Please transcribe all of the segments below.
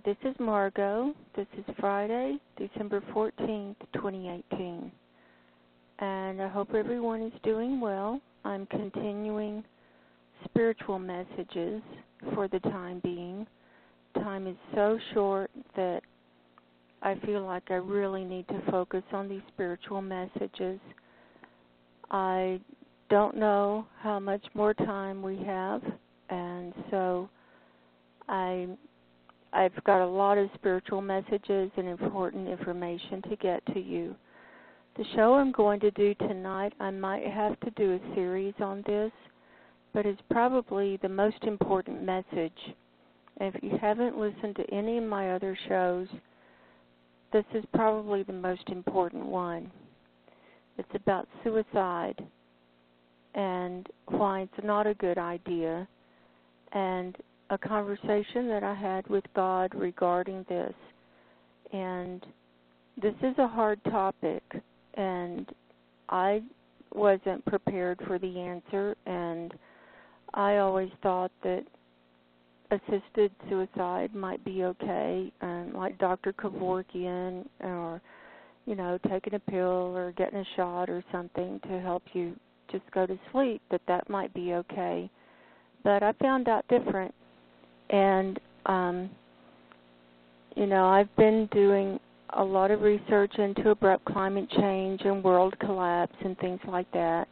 this is Margo. This is Friday, December 14th, 2018. And I hope everyone is doing well. I'm continuing spiritual messages for the time being. Time is so short that I feel like I really need to focus on these spiritual messages. I don't know how much more time we have, and so I've got a lot of spiritual messages and important information to get to you. The show I'm going to do tonight, I might have to do a series on this, but it's probably the most important message. And if you haven't listened to any of my other shows, this is probably the most important one. It's about suicide and why it's not a good idea, and a conversation that I had with God regarding this. And this is a hard topic, and I wasn't prepared for the answer, and I always thought that assisted suicide might be okay, like Dr. Kevorkian, or, taking a pill or getting a shot or something to help you just go to sleep, that might be okay. But I found out different. And, I've been doing a lot of research into abrupt climate change and world collapse and things like that.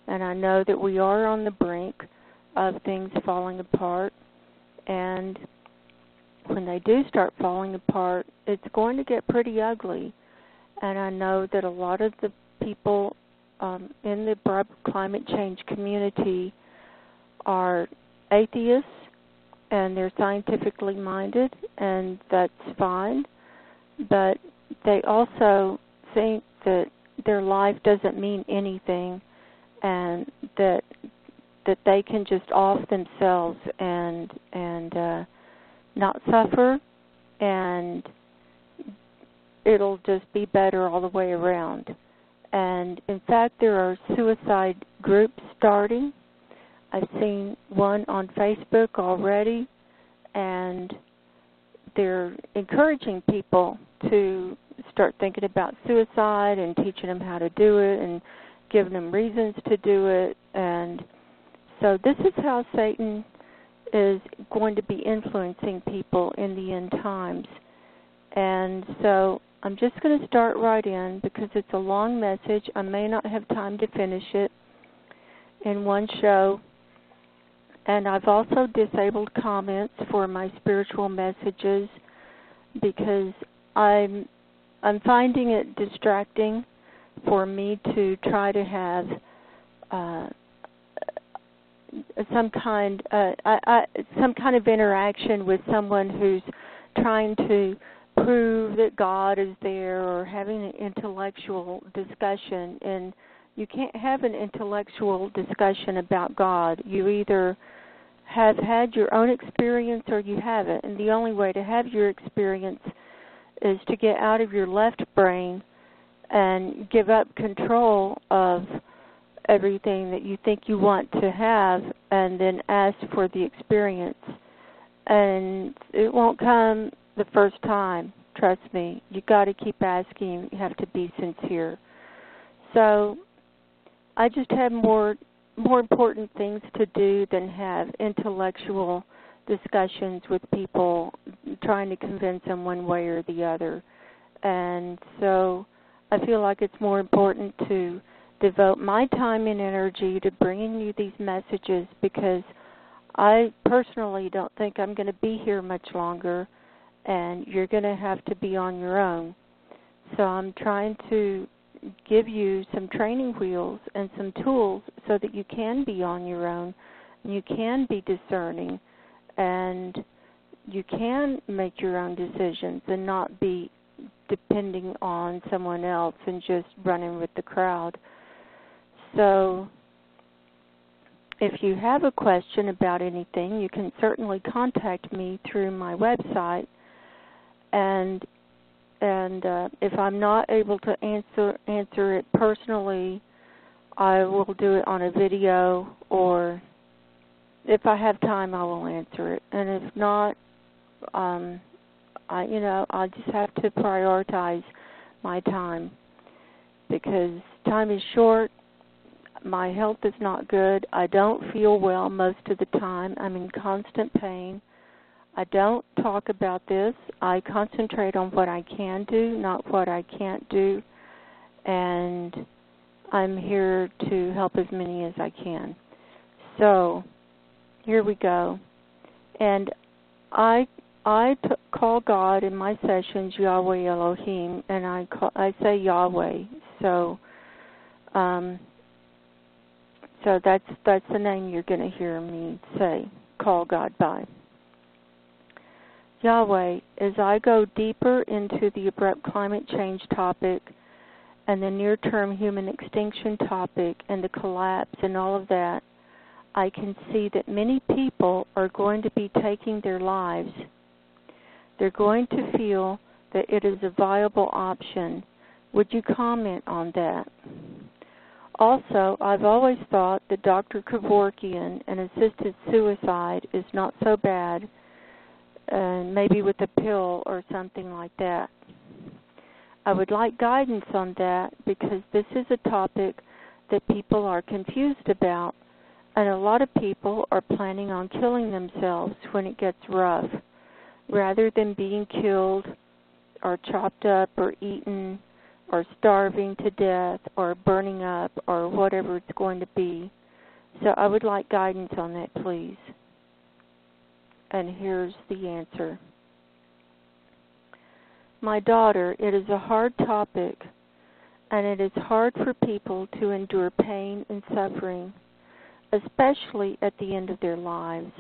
And I know that we are on the brink of things falling apart. And when they do start falling apart, it's going to get pretty ugly. And I know that a lot of the people in the abrupt climate change community are atheists, and they're scientifically minded, and that's fine. But they also think that their life doesn't mean anything, and that they can just off themselves and not suffer, and it'll just be better all the way around. And in fact, there are suicide groups starting. I've seen one on Facebook already, and they're encouraging people to start thinking about suicide and teaching them how to do it and giving them reasons to do it. And so this is how Satan is going to be influencing people in the end times. And so I'm just going to start right in because it's a long message. I may not have time to finish it in one show. And I've also disabled comments for my spiritual messages because I'm finding it distracting for me to try to have some kind of interaction with someone who's trying to prove that God is there, or having an intellectual discussion. And you can't have an intellectual discussion about God. You either have had your own experience or you haven't. And the only way to have your experience is to get out of your left brain and give up control of everything that you think you want to have, and then ask for the experience. And it won't come the first time, trust me. You've got to keep asking. You have to be sincere. So I just have more important things to do than have intellectual discussions with people trying to convince them one way or the other. And so I feel like it's more important to devote my time and energy to bringing you these messages, because I personally don't think I'm going to be here much longer, and you're going to have to be on your own. So I'm trying to give you some training wheels and some tools so that you can be on your own, and you can be discerning, and you can make your own decisions and not be depending on someone else and just running with the crowd. So if you have a question about anything, you can certainly contact me through my website. And if I'm not able to answer it personally, I will do it on a video, or if I have time, I will answer it. And if not, I just have to prioritize my time because time is short. My health is not good. I don't feel well most of the time. I'm in constant pain. I don't talk about this. I concentrate on what I can do, not what I can't do. And I'm here to help as many as I can. So, here we go. And I call God in my sessions Yahweh Elohim, and I say Yahweh. So that's the name you're going to hear me say, call God by. Yahweh, as I go deeper into the abrupt climate change topic and the near-term human extinction topic and the collapse and all of that, I can see that many people are going to be taking their lives. They're going to feel that it is a viable option. Would you comment on that? Also, I've always thought that Dr. Kevorkian and assisted suicide is not so bad, maybe with a pill or something like that. I would like guidance on that because this is a topic that people are confused about, and a lot of people are planning on killing themselves when it gets rough, rather than being killed or chopped up or eaten or starving to death or burning up or whatever it's going to be. So I would like guidance on that, please. And here's the answer. My daughter, it is a hard topic, and it is hard for people to endure pain and suffering, especially at the end of their lives.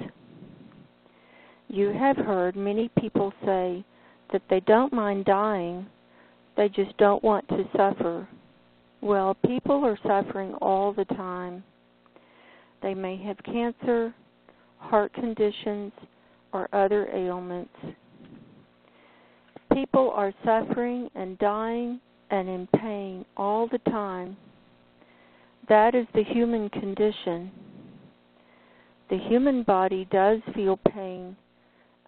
You have heard many people say that they don't mind dying, they just don't want to suffer. Well, people are suffering all the time. They may have cancer, heart conditions, or other ailments. People are suffering and dying and in pain all the time. That is the human condition. The human body does feel pain,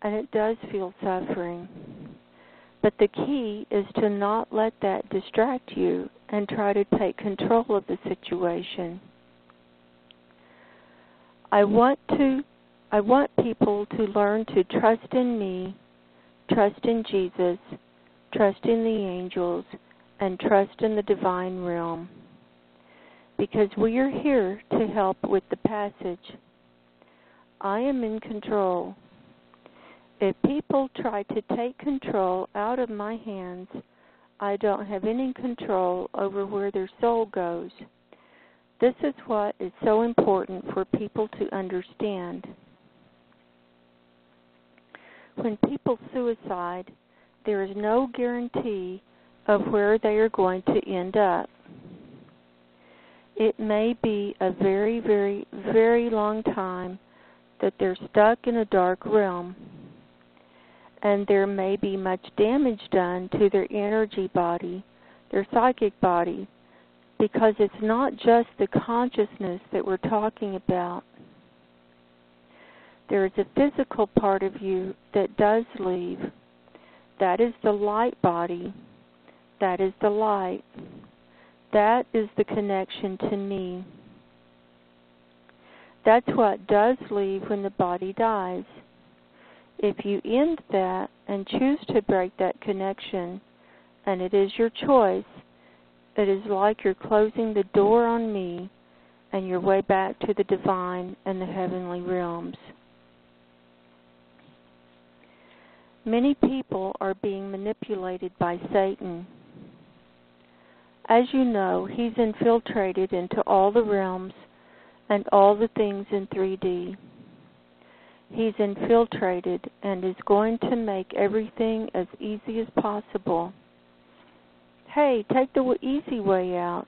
and it does feel suffering. But the key is to not let that distract you and try to take control of the situation. I want people to learn to trust in me, trust in Jesus, trust in the angels, and trust in the divine realm. Because we are here to help with the passage. I am in control. If people try to take control out of my hands, I don't have any control over where their soul goes. This is what is so important for people to understand. When people suicide, there is no guarantee of where they are going to end up. It may be a very, very, very long time that they're stuck in a dark realm, and there may be much damage done to their energy body, their psychic body, because it's not just the consciousness that we're talking about. There is a physical part of you that does leave. That is the light body. That is the light. That is the connection to me. That's what does leave when the body dies. If you end that and choose to break that connection, and it is your choice, it is like you're closing the door on me and your way back to the divine and the heavenly realms. Many people are being manipulated by Satan. As you know, he's infiltrated into all the realms and all the things in 3D. He's infiltrated and is going to make everything as easy as possible. Hey, take the easy way out.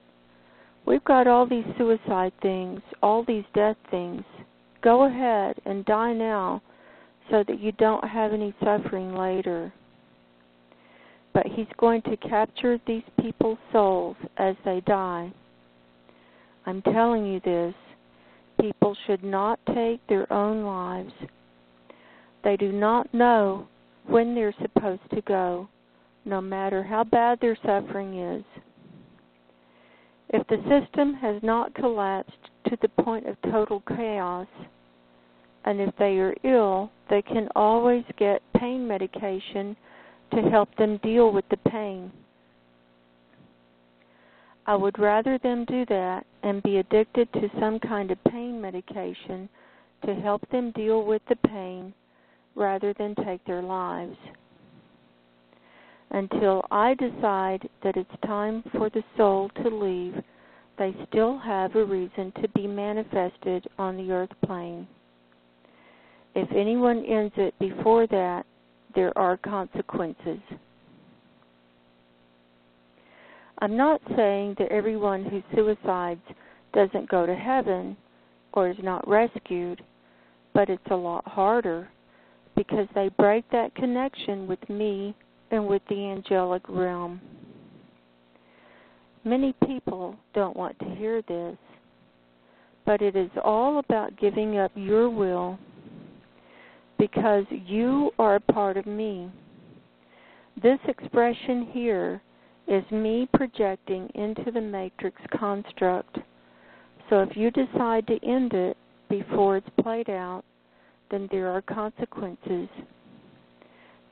We've got all these suicide things, all these death things. Go ahead and die now so that you don't have any suffering later. But he's going to capture these people's souls as they die. I'm telling you this. People should not take their own lives. They do not know when they're supposed to go, no matter how bad their suffering is. If the system has not collapsed to the point of total chaos, and if they are ill, they can always get pain medication to help them deal with the pain. I would rather them do that and be addicted to some kind of pain medication to help them deal with the pain rather than take their lives. Until I decide that it's time for the soul to leave, they still have a reason to be manifested on the earth plane. If anyone ends it before that, there are consequences. I'm not saying that everyone who suicides doesn't go to heaven or is not rescued, but it's a lot harder because they break that connection with me and with the angelic realm. Many people don't want to hear this, but it is all about giving up your will because you are a part of me. This expression here is me projecting into the matrix construct. So if you decide to end it before it's played out, then there are consequences.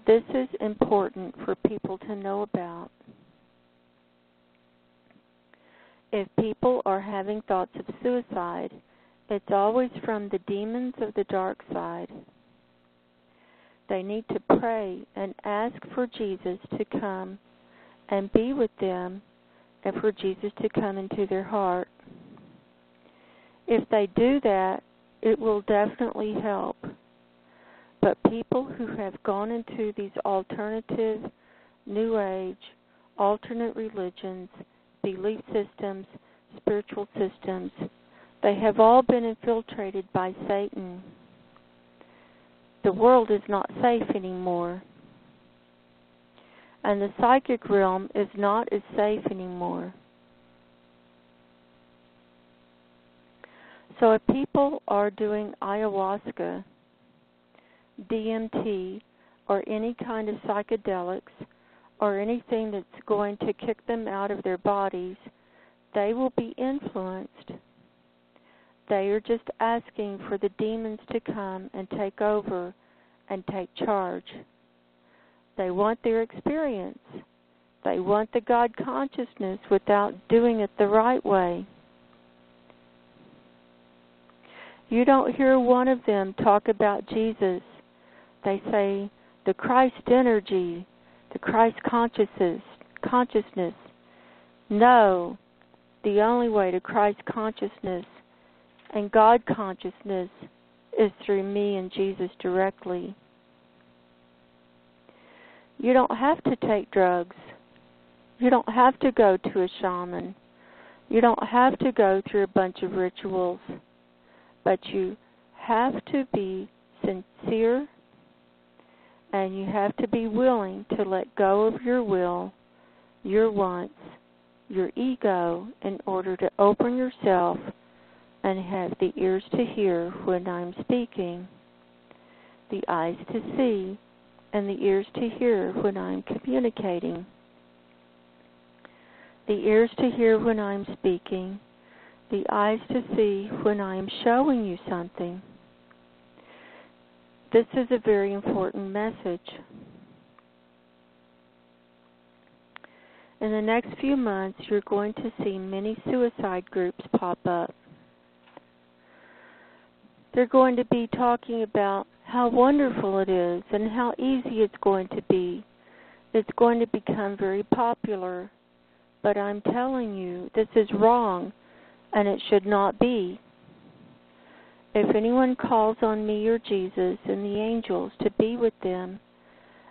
This is important for people to know about. If people are having thoughts of suicide, it's always from the demons of the dark side. They need to pray and ask for Jesus to come and be with them and for Jesus to come into their heart. If they do that, it will definitely help. But people who have gone into these alternative, New Age, alternate religions, belief systems, spiritual systems, they have all been infiltrated by Satan. The world is not safe anymore. And the psychic realm is not as safe anymore. So if people are doing ayahuasca, DMT, or any kind of psychedelics, or anything that's going to kick them out of their bodies, they will be influenced. They are just asking for the demons to come and take over and take charge. They want their experience. They want the God consciousness without doing it the right way. You don't hear one of them talk about Jesus. They say the Christ energy, the Christ consciousness. No, the only way to Christ consciousness and God consciousness is through me and Jesus directly. You don't have to take drugs. You don't have to go to a shaman. You don't have to go through a bunch of rituals. But you have to be sincere, and you have to be willing to let go of your will, your wants, your ego, in order to open yourself and have the ears to hear when I'm speaking, the eyes to see, and the ears to hear when I'm communicating. The ears to hear when I'm speaking, the eyes to see when I am showing you something. This is a very important message. In the next few months, you're going to see many suicide groups pop up. They're going to be talking about how wonderful it is and how easy it's going to be. It's going to become very popular. But I'm telling you, this is wrong, and it should not be. If anyone calls on me or Jesus and the angels to be with them,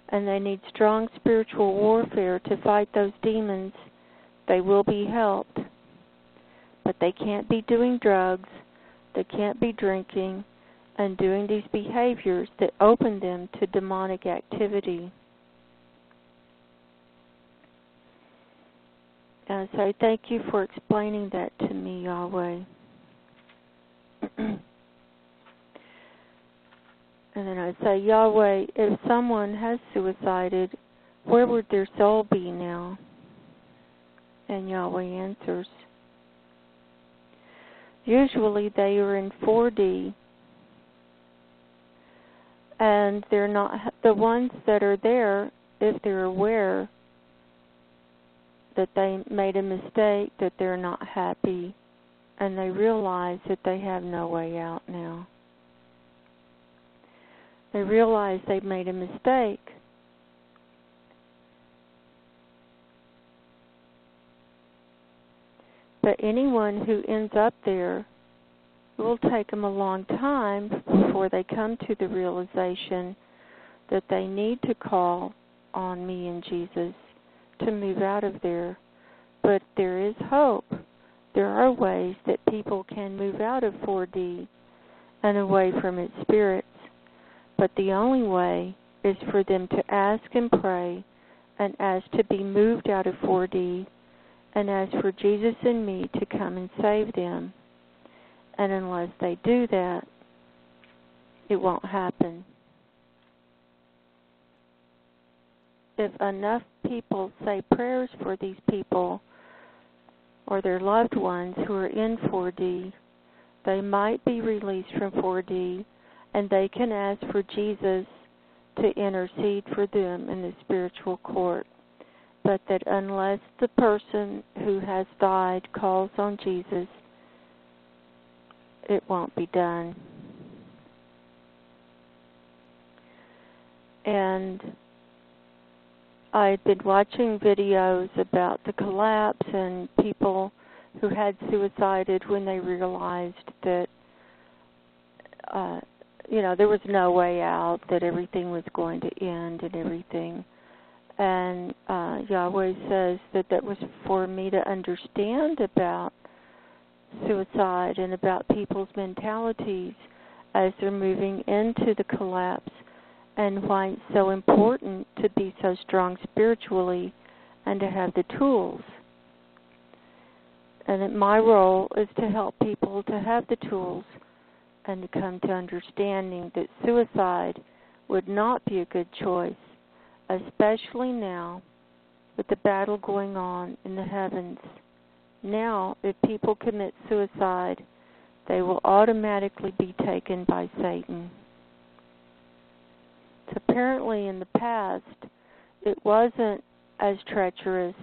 and they need strong spiritual warfare to fight those demons, they will be helped. But they can't be doing drugs, they can't be drinking, and doing these behaviors that open them to demonic activity. So I thank you for explaining that to me, Yahweh. And then I say, Yahweh, if someone has suicided, where would their soul be now? And Yahweh answers, usually they are in 4D, and they're not the ones that are there, if they're aware that they made a mistake, that they're not happy, and they realize that they have no way out now. They realize they've made a mistake. But anyone who ends up there, it will take them a long time before they come to the realization that they need to call on me and Jesus to move out of there. But there is hope. There are ways that people can move out of 4D and away from its spirits. But the only way is for them to ask and pray and ask to be moved out of 4D and ask for Jesus and me to come and save them. And unless they do that, it won't happen. If enough people say prayers for these people or their loved ones who are in 4D, they might be released from 4D, and they can ask for Jesus to intercede for them in the spiritual court. But that unless the person who has died calls on Jesus, it won't be done. And I had been watching videos about the collapse and people who had suicided when they realized that there was no way out, that everything was going to end and everything. And Yahweh says that was for me to understand about suicide and about people's mentalities as they're moving into the collapse, and why it's so important to be so strong spiritually and to have the tools. And that my role is to help people to have the tools and to come to understanding that suicide would not be a good choice, especially now with the battle going on in the heavens. Now, if people commit suicide, they will automatically be taken by Satan. So apparently in the past, it wasn't as treacherous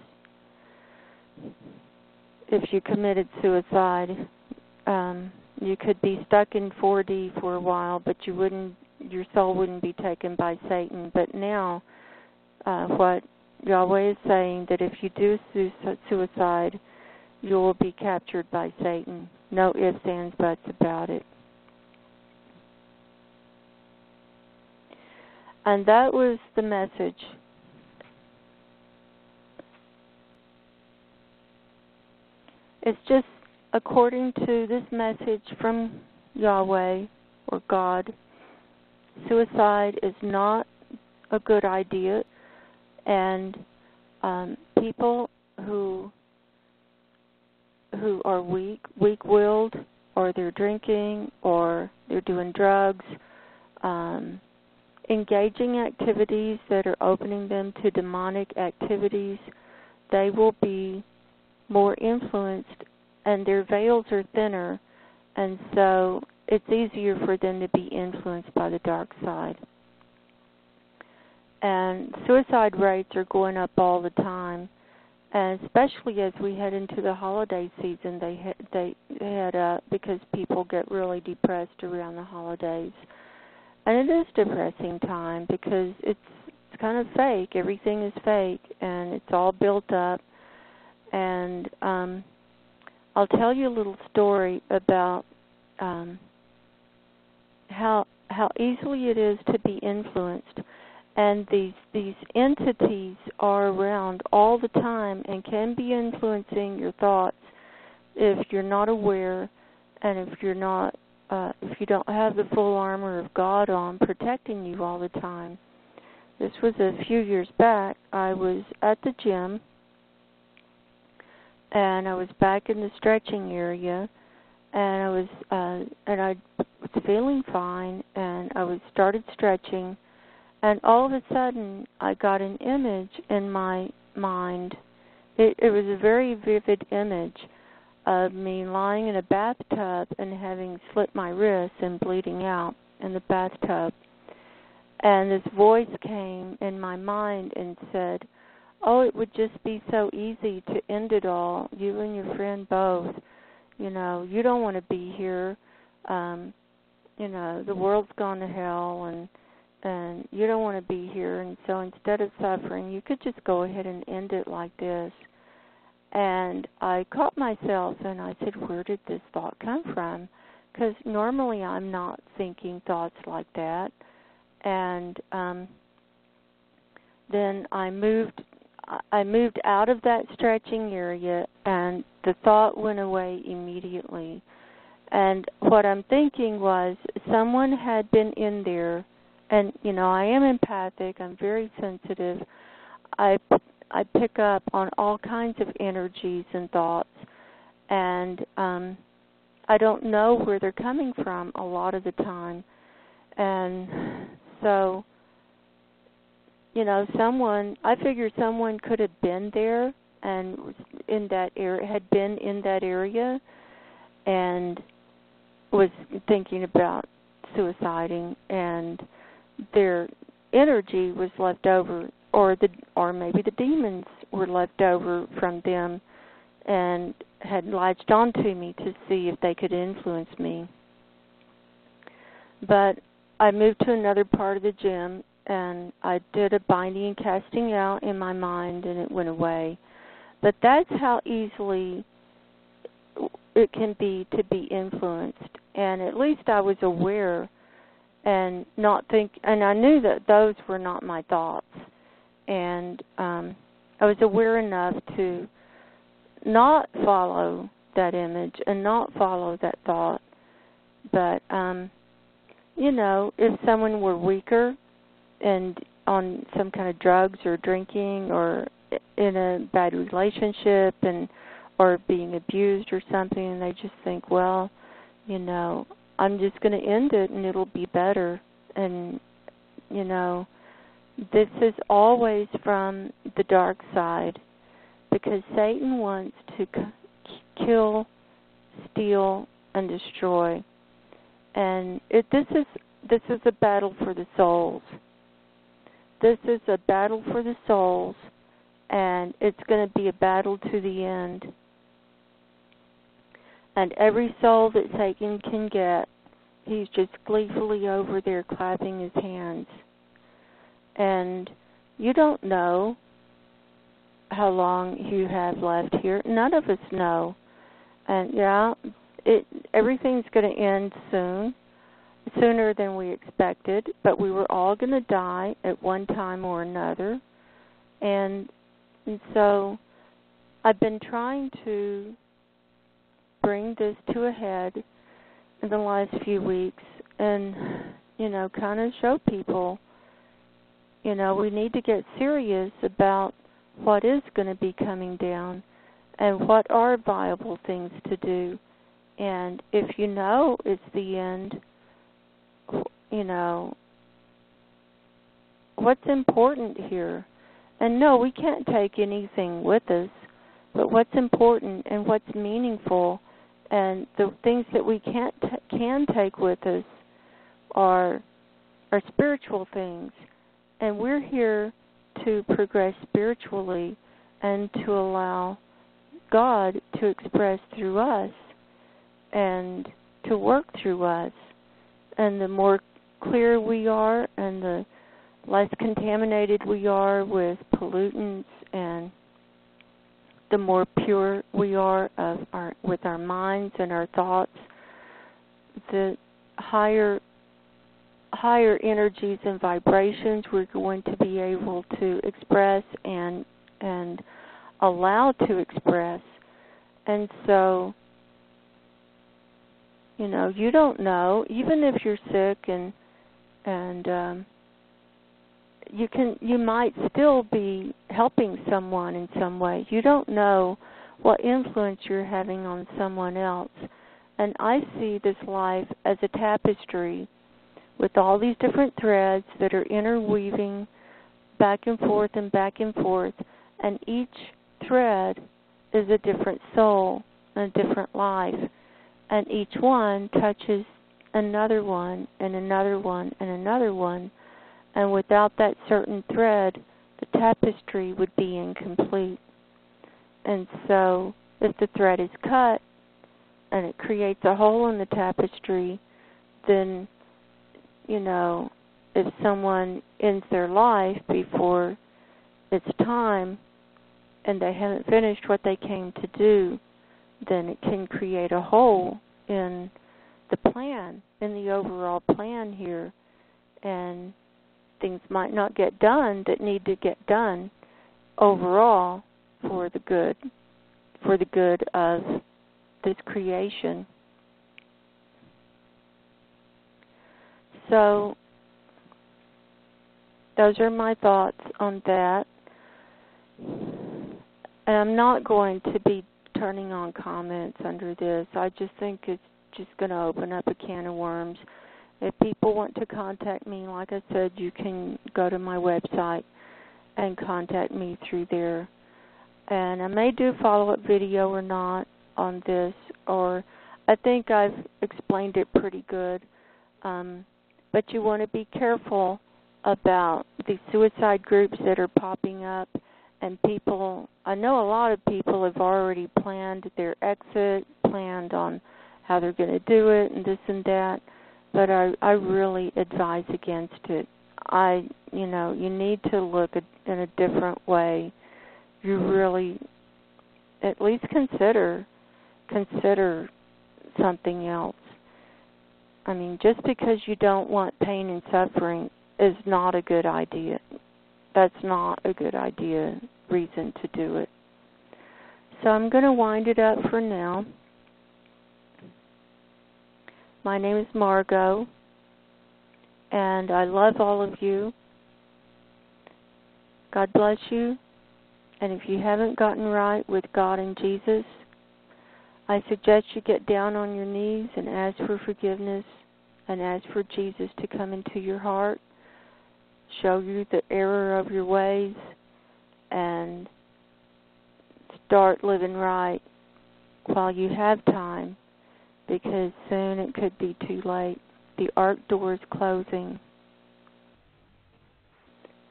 if you committed suicide. You could be stuck in 4D for a while, but your soul wouldn't be taken by Satan. But now, what Yahweh is saying, that if you do suicide, you will be captured by Satan. No ifs, ands, buts about it. And that was the message. It's just according to this message from Yahweh or God, suicide is not a good idea, and people who are weak-willed, or they're drinking, or they're doing drugs, engaging activities that are opening them to demonic activities, they will be more influenced, and their veils are thinner, and so it's easier for them to be influenced by the dark side. And suicide rates are going up all the time, and especially as we head into the holiday season, they head up because people get really depressed around the holidays. And it is a depressing time because it's kind of fake. Everything is fake, and it's all built up. And I'll tell you a little story about how easily it is to be influenced. And these entities are around all the time and can be influencing your thoughts if you're not aware, and if you don't have the full armor of God on protecting you all the time. This was a few years back. I was at the gym, and I was back in the stretching area, and I was feeling fine, and I started stretching, and all of a sudden I got an image in my mind. It was a very vivid image of me lying in a bathtub and having slit my wrists and bleeding out in the bathtub. And this voice came in my mind and said, oh, it would just be so easy to end it all, you and your friend both. You know, you don't want to be here. You know, the world's gone to hell, and you don't want to be here. And so instead of suffering, you could just go ahead and end it like this. And I caught myself, and I said, where did this thought come from? Because normally I'm not thinking thoughts like that. And then I moved out of that stretching area, and the thought went away immediately. And what I'm thinking was someone had been in there, and, you know, I am empathic. I'm very sensitive. I pick up on all kinds of energies and thoughts, and I don't know where they're coming from a lot of the time. And so, you know, I figure someone could have been there and in that area, had been in that area, and was thinking about suiciding, and their energy was left over, or maybe the demons were left over from them and had latched onto me to see if they could influence me. But I moved to another part of the gym, and I did a binding and casting out in my mind, and it went away. But that's how easily it can be to be influenced. And at least I was aware and and I knew that those were not my thoughts. And I was aware enough to not follow that image and not follow that thought. But, you know, if someone were weaker and on some kind of drugs or drinking or in a bad relationship or being abused or something, and they just think, well, you know, I'm just going to end it and it'll be better. And, you know, this is always from the dark side, because Satan wants to kill, steal, and destroy. And this is a battle for the souls. This is a battle for the souls, and it's going to be a battle to the end. And every soul that Satan can get, he's just gleefully over there clapping his hands. And you don't know how long you have left here. None of us know. And yeah, everything's going to end soon, sooner than we expected, but we were all going to die at one time or another. And so I've been trying to bring this to a head in the last few weeks and, you know, kind of show people, you know, we need to get serious about what is going to be coming down and what are viable things to do. And if you know it's the end, you know, what's important here? And no, we can't take anything with us, but what's important and what's meaningful and the things that we can take with us are spiritual things. And we're here to progress spiritually and to allow God to express through us and to work through us. And the more clear we are and the less contaminated we are with pollutants, and the more pure we are with our minds and our thoughts, the higher energies and vibrations we're going to be able to express and allow to express. And so, you know, you don't know, even if you're sick and you might still be helping someone in some way. You don't know what influence you're having on someone else. And I see this life as a tapestry with all these different threads that are interweaving back and forth and back and forth, and each thread is a different soul and a different life, and each one touches another one and another one and another one, and without that certain thread, the tapestry would be incomplete. And so if the thread is cut and it creates a hole in the tapestry, then, you know, if someone ends their life before it's time and they haven't finished what they came to do, then it can create a hole in the plan, in the overall plan here, and things might not get done that need to get done overall for the good of this creation. So those are my thoughts on that. And I'm not going to be turning on comments under this. I just think it's just going to open up a can of worms. If people want to contact me, like I said, you can go to my website and contact me through there. And I may do a follow-up video or not on this, or I think I've explained it pretty good. But you want to be careful about the suicide groups that are popping up, and people, I know a lot of people have already planned their exit, planned on how they're going to do it and this and that, but I really advise against it. You need to look in a different way. You really, at least consider something else. I mean, just because you don't want pain and suffering is not a good idea. That's not a good reason to do it. So I'm going to wind it up for now. My name is Margo, and I love all of you. God bless you. And if you haven't gotten right with God and Jesus, I suggest you get down on your knees and ask for forgiveness and ask for Jesus to come into your heart, show you the error of your ways, and start living right while you have time, because soon it could be too late. The ark door is closing.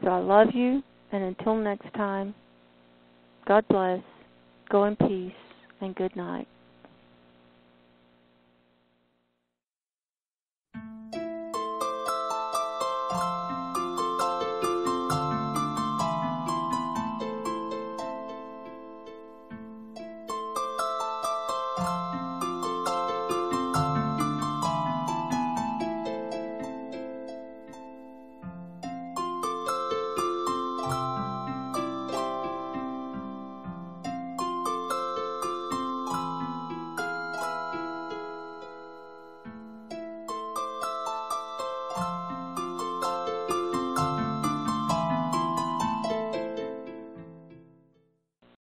So I love you, and until next time, God bless, go in peace, and good night.